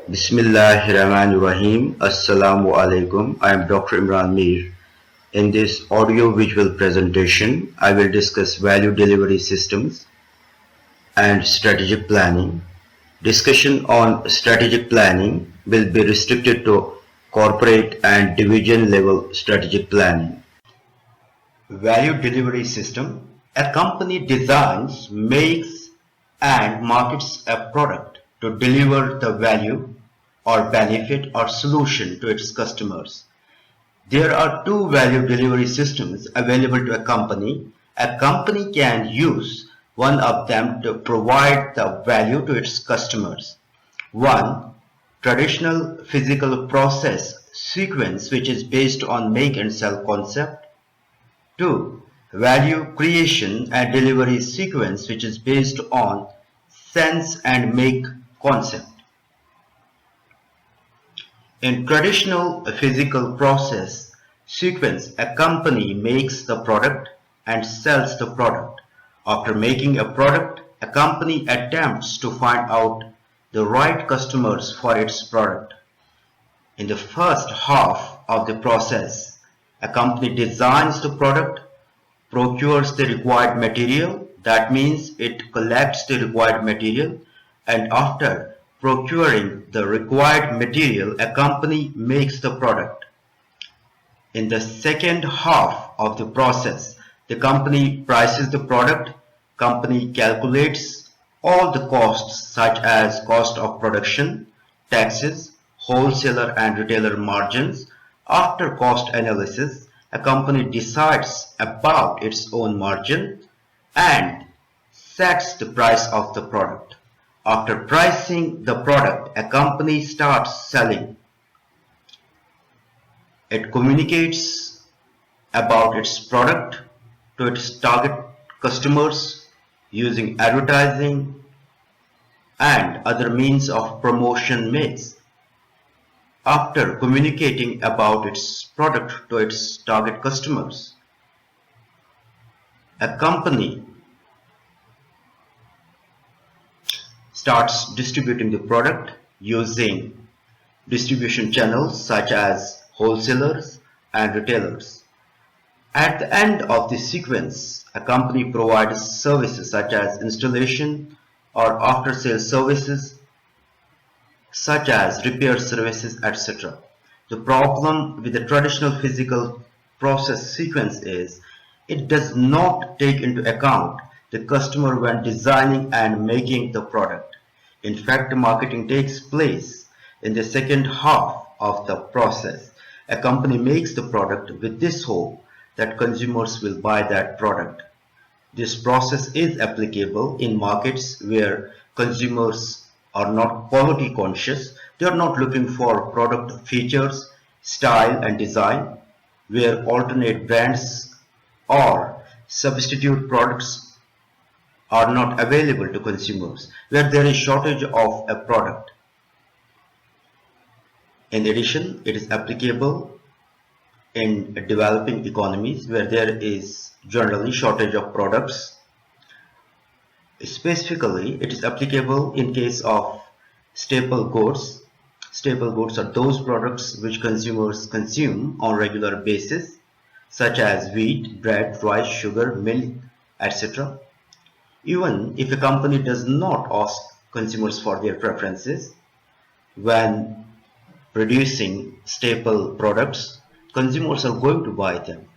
Bismillahirrahmanirrahim. Assalamu alaikum. I am Dr. Imran Mir. In this audio-visual presentation, I will discuss value delivery systems and strategic planning. Discussion on strategic planning will be restricted to corporate and division level strategic planning. Value delivery system. A company designs, makes and markets a product to deliver the value or benefit or solution to its customers. There are two value delivery systems available to a company. A company can use one of them to provide the value to its customers. One, traditional physical process sequence, which is based on make and sell concept. Two, value creation and delivery sequence, which is based on sense and make concept. In traditional physical process sequence, a company makes the product and sells the product. After making a product, a company attempts to find out the right customers for its product. In the first half of the process, a company designs the product, procures the required material, that means it collects the required material, and after procuring the required material, a company makes the product. In the second half of the process, the company prices the product, company calculates all the costs such as cost of production, taxes, wholesaler and retailer margins. After cost analysis, a company decides about its own margin and sets the price of the product. After pricing the product, a company starts selling. It communicates about its product to its target customers using advertising and other means of promotion mix. After communicating about its product to its target customers, a company starts distributing the product using distribution channels such as wholesalers and retailers. At the end of this sequence, a company provides services such as installation or after-sales services such as repair services, etc. The problem with the traditional physical process sequence is it does not take into account the customer when designing and making the product. In fact, marketing takes place in the second half of the process. A company makes the product with this hope that consumers will buy that product. This process is applicable in markets where consumers are not quality conscious. They are not looking for product features, style and design, where alternate brands or substitute products are not available to consumers, where there is shortage of a product. In addition, it is applicable in developing economies where there is generally shortage of products. Specifically, it is applicable in case of staple goods. Staple goods are those products which consumers consume on regular basis, such as wheat, bread, rice, sugar, milk, etc. Even if a company does not ask consumers for their preferences when producing staple products, consumers are going to buy them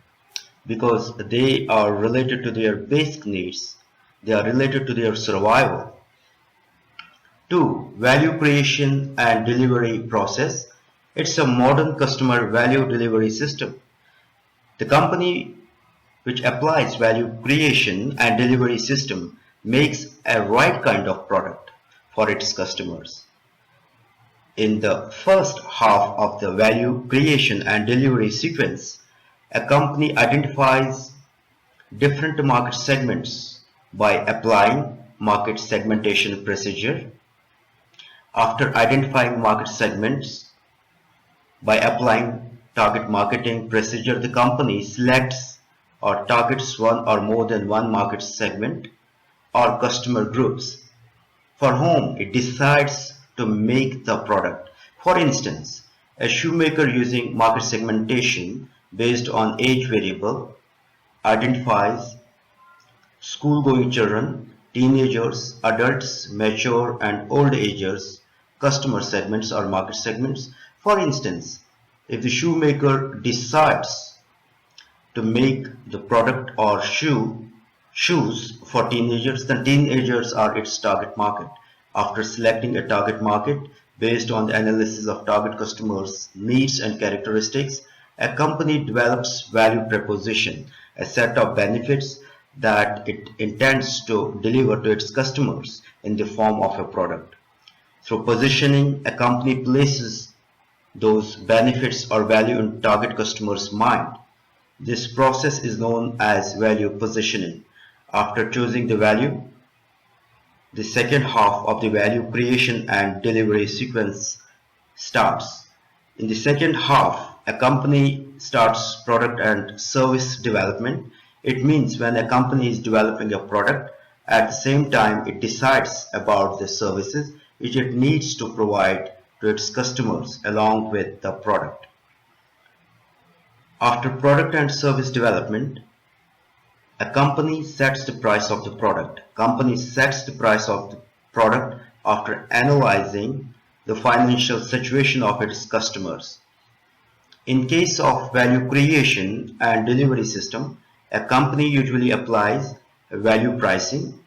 because they are related to their basic needs. They are related to their survival. 2. Value creation and delivery process. It's a modern customer value delivery system. The company which applies value creation and delivery system makes a right kind of product for its customers. In the first half of the value creation and delivery sequence, a company identifies different market segments by applying market segmentation procedure. After identifying market segments by applying target marketing procedure, the company selects or targets one or more than one market segment or customer groups for whom it decides to make the product. For instance, a shoemaker using market segmentation based on age variable identifies school-going children, teenagers, adults, mature and old agers, customer segments or market segments. For instance, if the shoemaker decides to make the product or shoes for teenagers, then teenagers are its target market. After selecting a target market based on the analysis of target customers' needs and characteristics, a company develops value proposition, a set of benefits that it intends to deliver to its customers in the form of a product. Through positioning, a company places those benefits or value in target customers' mind. This process is known as value positioning. After choosing the value, the second half of the value creation and delivery sequence starts. In the second half, a company starts product and service development. It means when a company is developing a product, at the same time it decides about the services which it needs to provide to its customers along with the product. After product and service development, a company sets the price of the product. Company sets the price of the product after analyzing the financial situation of its customers. In case of value creation and delivery system, a company usually applies value pricing.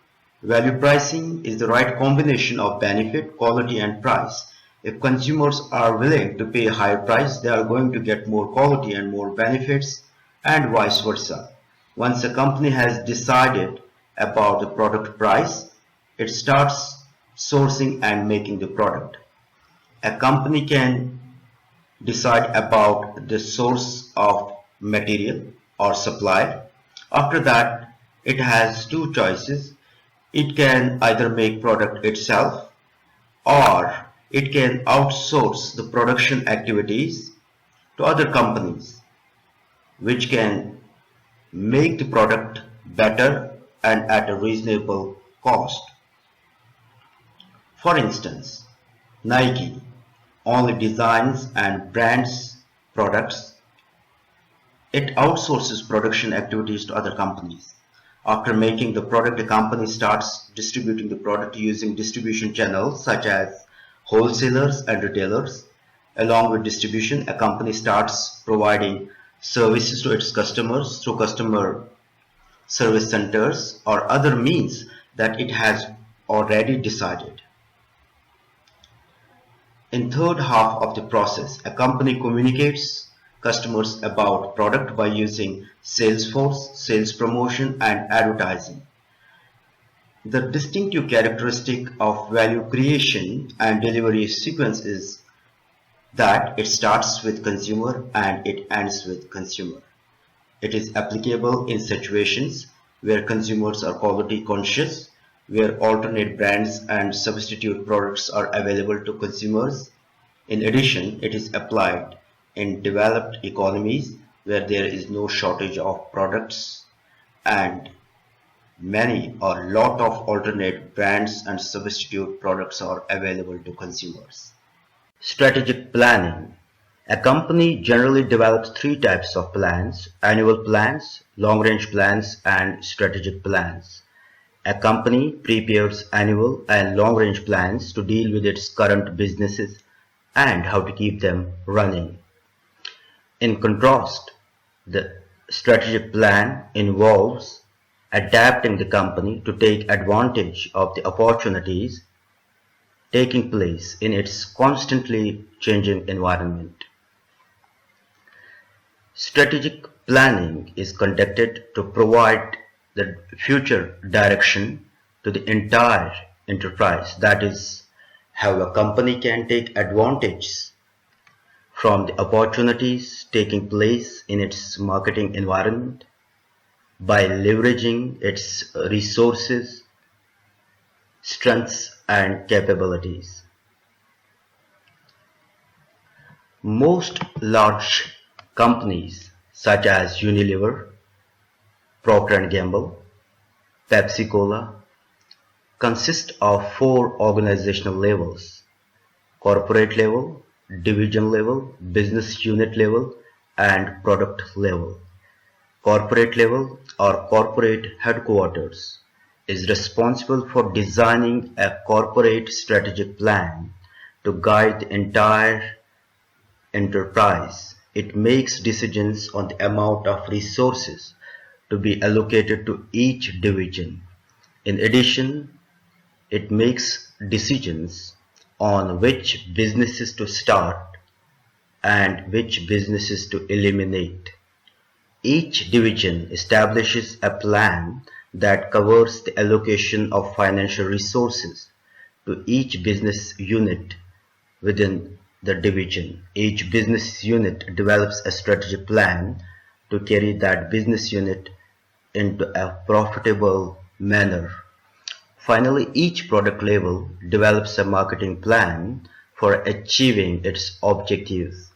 Value pricing is the right combination of benefit, quality and price. If consumers are willing to pay a higher price, they are going to get more quality and more benefits, and vice versa. Once a company has decided about the product price, it starts sourcing and making the product. A company can decide about the source of material or supply. After that, it has two choices. It can either make product itself, or it can outsource the production activities to other companies which can make the product better and at a reasonable cost. For instance, Nike only designs and brands products. It outsources production activities to other companies. After making the product, the company starts distributing the product using distribution channels such as wholesalers and retailers. Along with distribution, a company starts providing services to its customers through customer service centers or other means that it has already decided. In third half of the process, a company communicates customers about product by using sales force, sales promotion and advertising. The distinctive characteristic of value creation and delivery sequence is that it starts with consumer and it ends with consumer. It is applicable in situations where consumers are quality conscious, where alternate brands and substitute products are available to consumers. In addition, it is applied in developed economies where there is no shortage of products and many or lot of alternate brands and substitute products are available to consumers. Strategic planning. A company generally develops three types of plans: annual plans, long-range plans, and strategic plans. A company prepares annual and long-range plans to deal with its current businesses and how to keep them running. In contrast, the strategic plan involves adapting the company to take advantage of the opportunities taking place in its constantly changing environment. Strategic planning is conducted to provide the future direction to the entire enterprise. That is, how a company can take advantage from the opportunities taking place in its marketing environment by leveraging its resources, strengths and capabilities. Most large companies such as Unilever, Procter & Gamble, Pepsi Cola consist of 4 organizational levels: corporate level, division level, business unit level, and product level. Corporate level or corporate headquarters is responsible for designing a corporate strategic plan to guide the entire enterprise. It makes decisions on the amount of resources to be allocated to each division. In addition, it makes decisions on which businesses to start and which businesses to eliminate. Each division establishes a plan that covers the allocation of financial resources to each business unit within the division. Each business unit develops a strategic plan to carry that business unit into a profitable manner. Finally, each product level develops a marketing plan for achieving its objectives.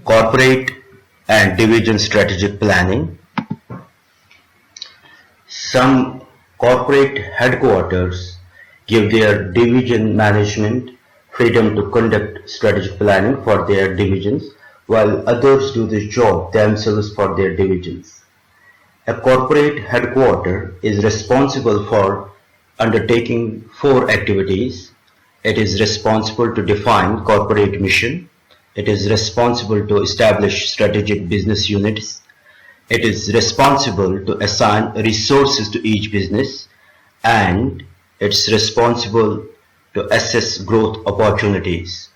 Corporate and division strategic planning. Some corporate headquarters give their division management freedom to conduct strategic planning for their divisions, while others do the job themselves for their divisions. A corporate headquarters is responsible for undertaking 4 activities. It is responsible to define corporate mission. It is responsible to establish strategic business units. It is responsible to assign resources to each business, and it's responsible to assess growth opportunities.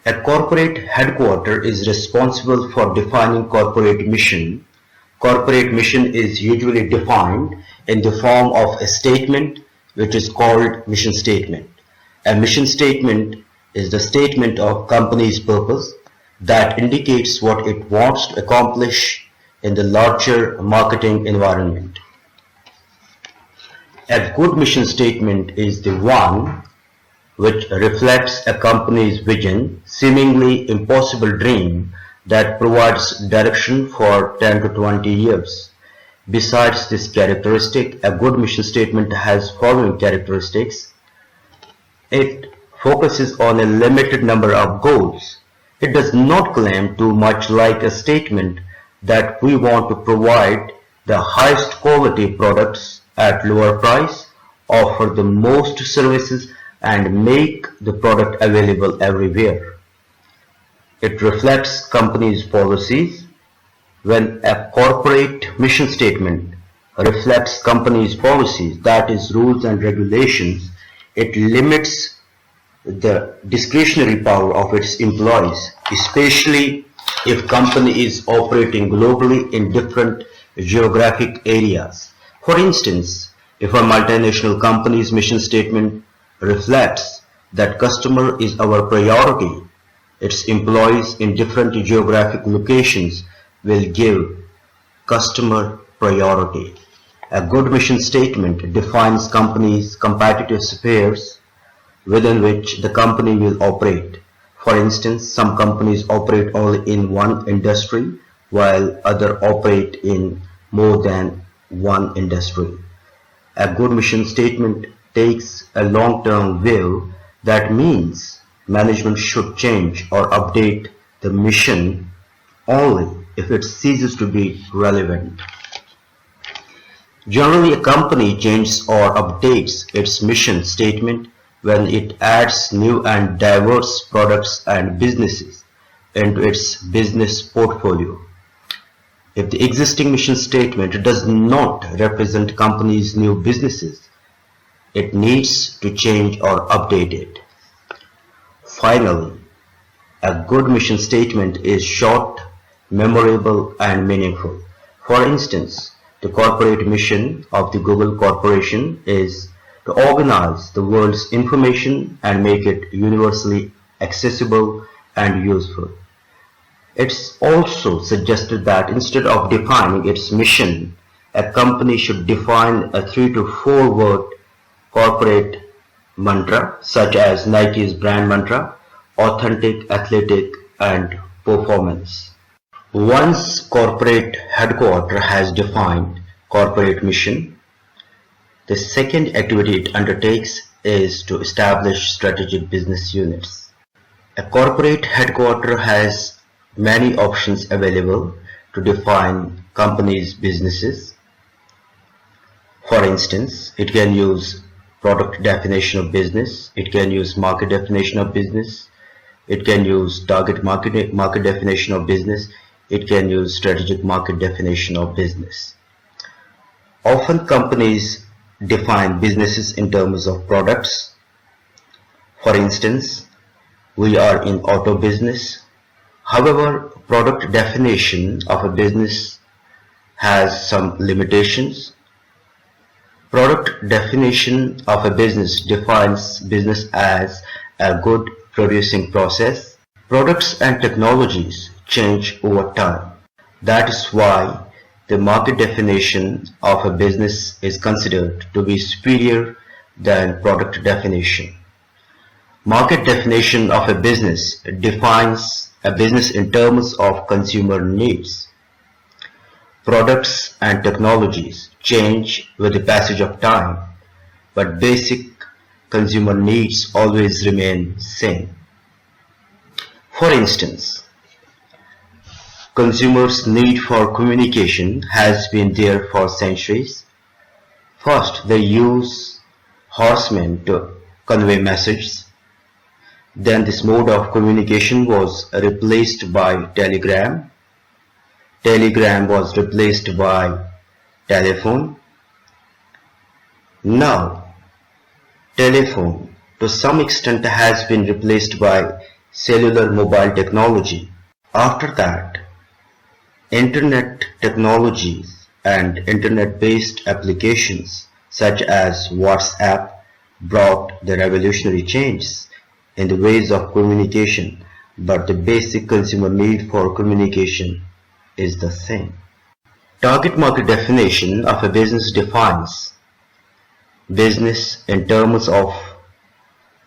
A corporate headquarters is responsible for defining corporate mission. Corporate mission is usually defined in the form of a statement which is called mission statement. A mission statement is the statement of company's purpose that indicates what it wants to accomplish in the larger marketing environment. A good mission statement is the one which reflects a company's vision, seemingly impossible dream that provides direction for 10 to 20 years. Besides this characteristic, a good mission statement has following characteristics. It focuses on a limited number of goals. It does not claim too much, like a statement that we want to provide the highest quality products at lower price, offer the most services, and make the product available everywhere. It reflects company's policies. When a corporate mission statement reflects company's policies, that is, rules and regulations, it limits the discretionary power of its employees, especially if company is operating globally in different geographic areas. For instance, if a multinational company's mission statement reflects that customer is our priority, its employees in different geographic locations will give customer priority. A good mission statement defines company's competitive spheres within which the company will operate. For instance, some companies operate only in one industry while others operate in more than one industry. A good mission statement takes a long-term view. That means management should change or update the mission only if it ceases to be relevant. Generally, a company changes or updates its mission statement when it adds new and diverse products and businesses into its business portfolio. If the existing mission statement does not represent company's new businesses, it needs to change or update it. Finally, a good mission statement is short, memorable, and meaningful. For instance, the corporate mission of the Google Corporation is to organize the world's information and make it universally accessible and useful. It's also suggested that instead of defining its mission, a company should define a 3 to 4 word corporate mantra, such as Nike's brand mantra: authentic, athletic, and performance. Once corporate headquarters has defined corporate mission, the second activity it undertakes is to establish strategic business units. A corporate headquarters has many options available to define company's businesses. For instance, it can use product definition of business, it can use market definition of business, it can use target market definition of business, it can use strategic market definition of business. Often companies define businesses in terms of products. For instance, we are in auto business. However, product definition of a business has some limitations. Product definition of a business defines business as a good producing process. Products and technologies change over time. That is why the market definition of a business is considered to be superior than product definition. Market definition of a business defines a business in terms of consumer needs. Products and technologies change with the passage of time, but basic consumer needs always remain same. For instance, consumers' need for communication has been there for centuries. First, they use horsemen to convey messages. Then this mode of communication was replaced by telegram. Telegram was replaced by telephone. Now, telephone to some extent has been replaced by cellular mobile technology. After that, internet technologies and internet-based applications such as WhatsApp brought the revolutionary changes in the ways of communication, but the basic consumer need for communication is the same. Target market definition of a business defines business in terms of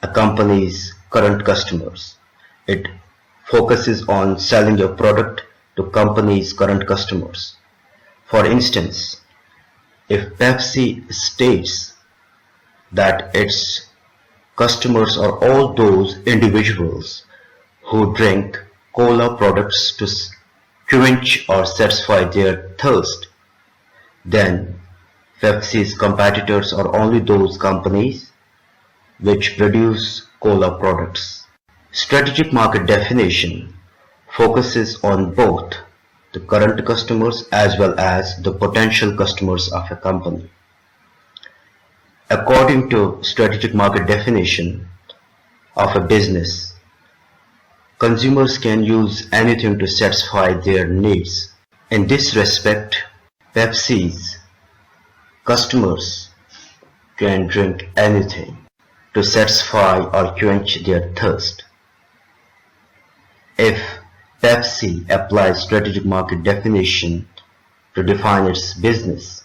a company's current customers. It focuses on selling your product to company's current customers. For instance, if Pepsi states that its customers are all those individuals who drink cola products to quench or satisfy their thirst, then Pepsi's competitors are only those companies which produce cola products. Strategic market definition focuses on both the current customers as well as the potential customers of a company. According to strategic market definition of a business, consumers can use anything to satisfy their needs. In this respect, Pepsi's customers can drink anything to satisfy or quench their thirst. If Pepsi applies strategic market definition to define its business,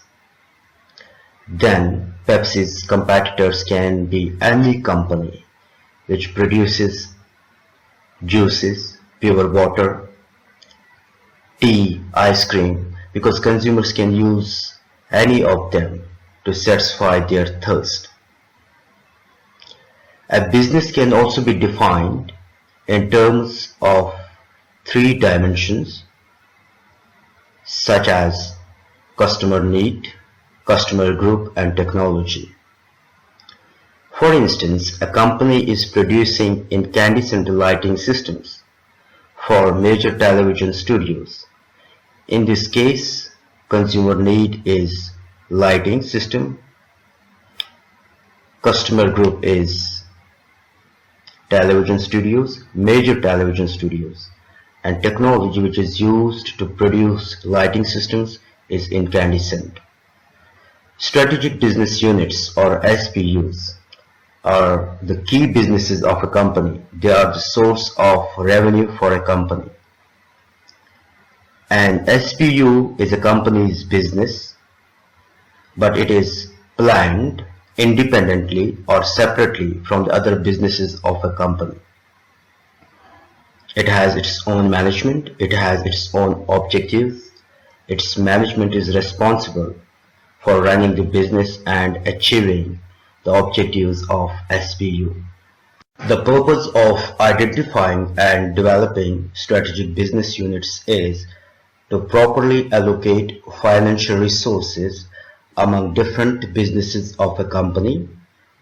then Pepsi's competitors can be any company which produces juices, pure water, tea, ice cream, because consumers can use any of them to satisfy their thirst. A business can also be defined in terms of three dimensions such as customer need, customer group, and technology. For instance, a company is producing incandescent lighting systems for major television studios. In this case, consumer need is lighting system, customer group is television studios, major television studios, and technology which is used to produce lighting systems is incandescent. Strategic business units or SBUs are the key businesses of a company. They are the source of revenue for a company. An SBU is a company's business, but it is planned independently or separately from the other businesses of a company. It has its own management, it has its own objectives, its management is responsible for running the business and achieving the objectives of SBU. The purpose of identifying and developing strategic business units is to properly allocate financial resources among different businesses of a company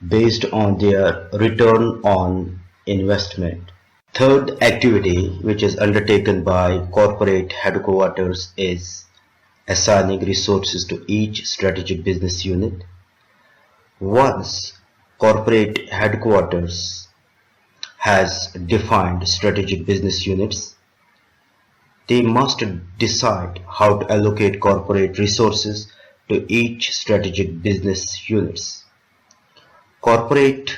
based on their return on investment. Third activity, which is undertaken by corporate headquarters, is assigning resources to each strategic business unit. Once corporate headquarters has defined strategic business units, they must decide how to allocate corporate resources to each strategic business units. Corporate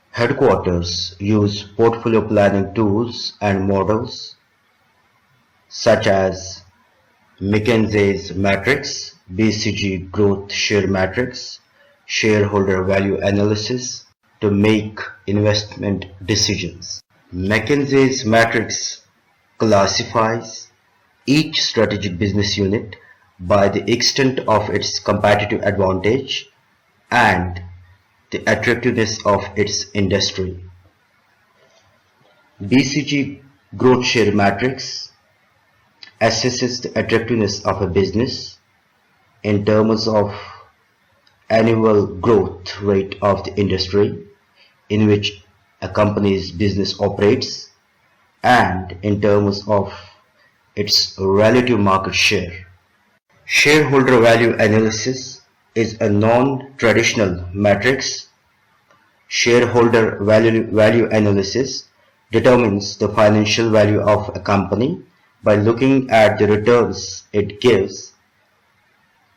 headquarters use portfolio planning tools and models such as McKinsey's matrix, BCG growth share matrix, shareholder value analysis to make investment decisions. McKinsey's matrix classifies each strategic business unit by the extent of its competitive advantage and the attractiveness of its industry. BCG growth share matrix assesses the attractiveness of a business in terms of annual growth rate of the industry in which a company's business operates and in terms of its relative market share. Shareholder value analysis is a non-traditional matrix. Shareholder value analysis determines the financial value of a company by looking at the returns it gives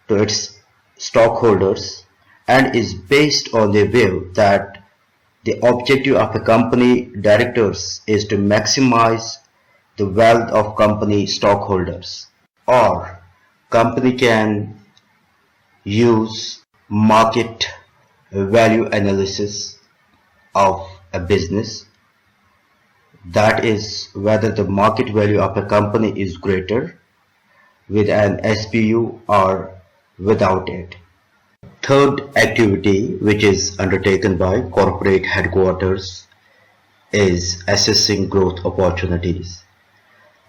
to its stockholders and is based on the view that the objective of a company directors is to maximize the wealth of company stockholders. Or company can use market value analysis of a business, that is whether the market value of a company is greater with an SBU or without it. Third activity, which is undertaken by corporate headquarters, is assessing growth opportunities.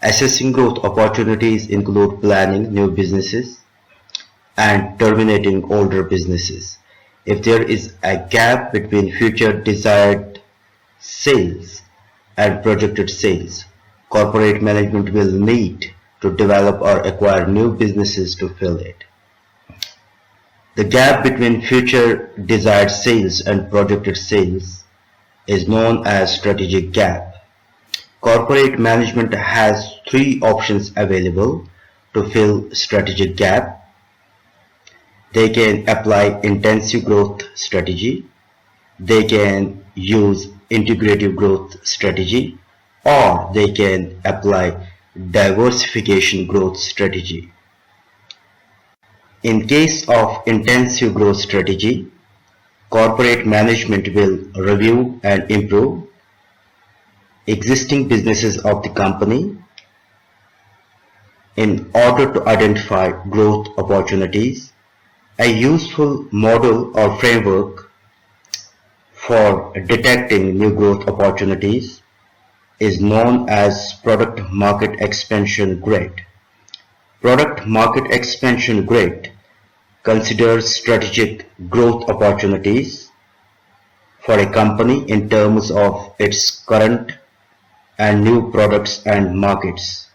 Assessing growth opportunities include planning new businesses and terminating older businesses. If there is a gap between future desired sales and projected sales, corporate management will need to develop or acquire new businesses to fill it. The gap between future desired sales and projected sales is known as strategic gap. Corporate management has three options available to fill strategic gap. They can apply intensive growth strategy, they can use integrative growth strategy, or they can apply diversification growth strategy. In case of intensive growth strategy, corporate management will review and improve existing businesses of the company in order to identify growth opportunities. A useful model or framework for detecting new growth opportunities is known as product market expansion grid. Product market expansion grid considers strategic growth opportunities for a company in terms of its current and new products and markets.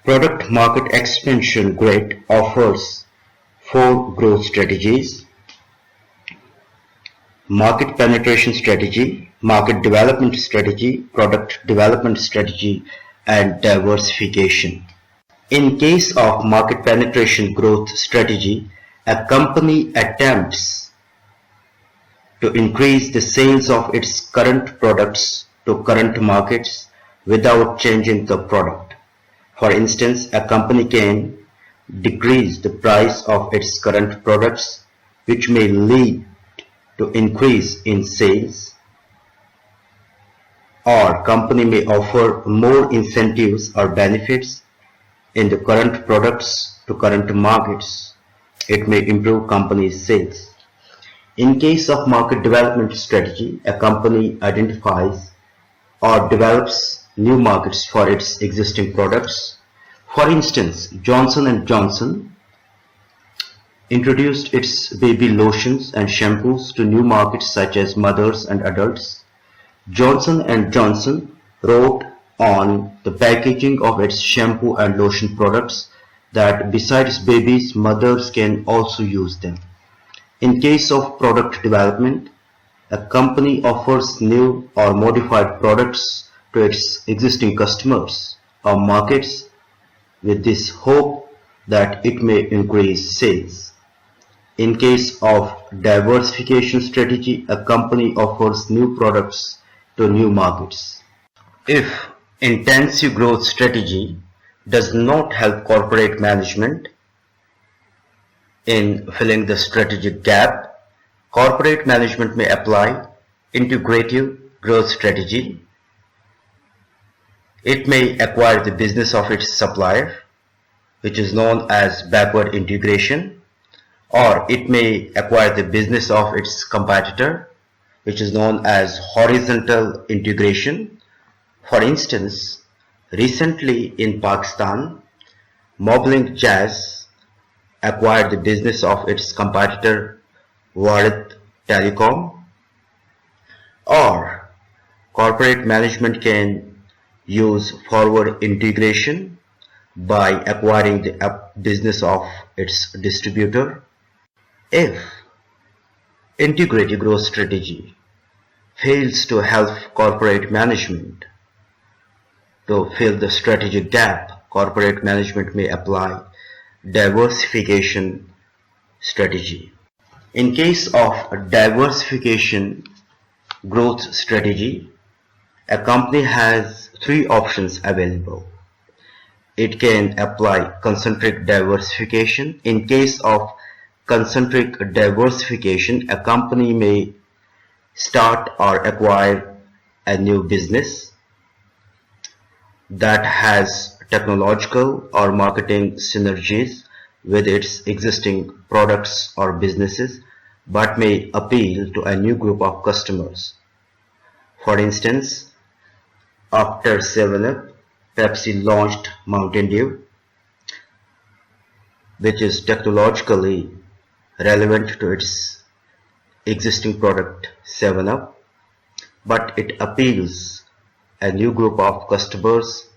Product market expansion grid offers 4 growth strategies: market penetration strategy, market development strategy, product development strategy, and diversification. In case of market penetration growth strategy, a company attempts to increase the sales of its current products to current markets without changing the product. For instance, a company can decrease the price of its current products, which may lead to increase in sales, or company may offer more incentives or benefits in the current products to current markets. It may improve company's sales. In case of market development strategy, a company identifies or develops new markets for its existing products. For instance, Johnson and Johnson introduced its baby lotions and shampoos to new markets such as mothers and adults. Johnson and Johnson wrote on the packaging of its shampoo and lotion products that besides babies, mothers can also use them. In case of product development, a company offers new or modified products to its existing customers or markets with this hope that it may increase sales. In case of diversification strategy, a company offers new products to new markets. If intensive growth strategy does not help corporate management in filling the strategic gap, corporate management may apply integrative growth strategy. It may acquire the business of its supplier, which is known as backward integration, or it may acquire the business of its competitor, which is known as horizontal integration. For instance, recently in Pakistan, Moblink Jazz acquired the business of its competitor Bharat Telecom. Or corporate management can use forward integration by acquiring the business of its distributor. If integrated growth strategy fails to help corporate management to fill the strategic gap, corporate management may apply diversification strategy. In case of diversification growth strategy, a company has three options available. It can apply concentric diversification. In case of concentric diversification, a company may start or acquire a new business that has technological or marketing synergies with its existing products or businesses, but may appeal to a new group of customers. For instance, after 7up, Pepsi launched Mountain Dew, which is technologically relevant to its existing product 7up, but it appeals a new group of customers,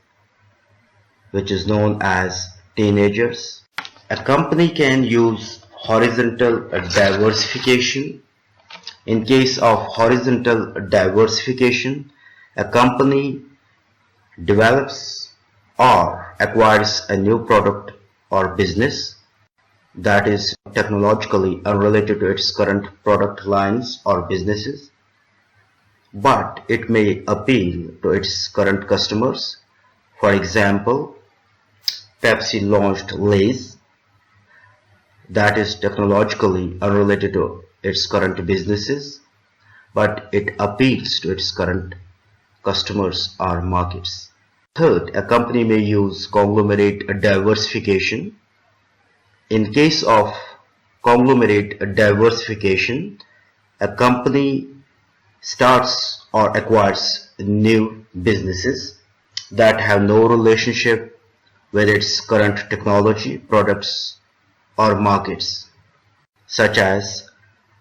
which is known as teenagers. A company can use horizontal diversification. In case of horizontal diversification, a company develops or acquires a new product or business that is technologically unrelated to its current product lines or businesses, but it may appeal to its current customers. For example, Pepsi launched Lay's, that is technologically unrelated to its current businesses, but it appeals to its current customers or markets. Third, a company may use conglomerate diversification. In case of conglomerate diversification, a company starts or acquires new businesses that have no relationship with its current technology, products, or markets, such as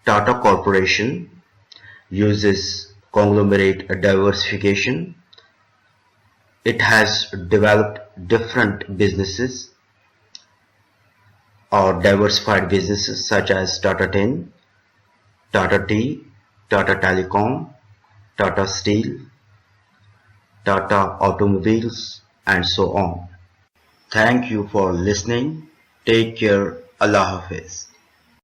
Tata Corporation uses conglomerate diversification. It has developed different businesses or diversified businesses such as Tata Tin, Tata Tea, Tata Telecom, Tata Steel, Tata Automobiles, and so on. Thank you for listening. Take care. Allah Hafiz.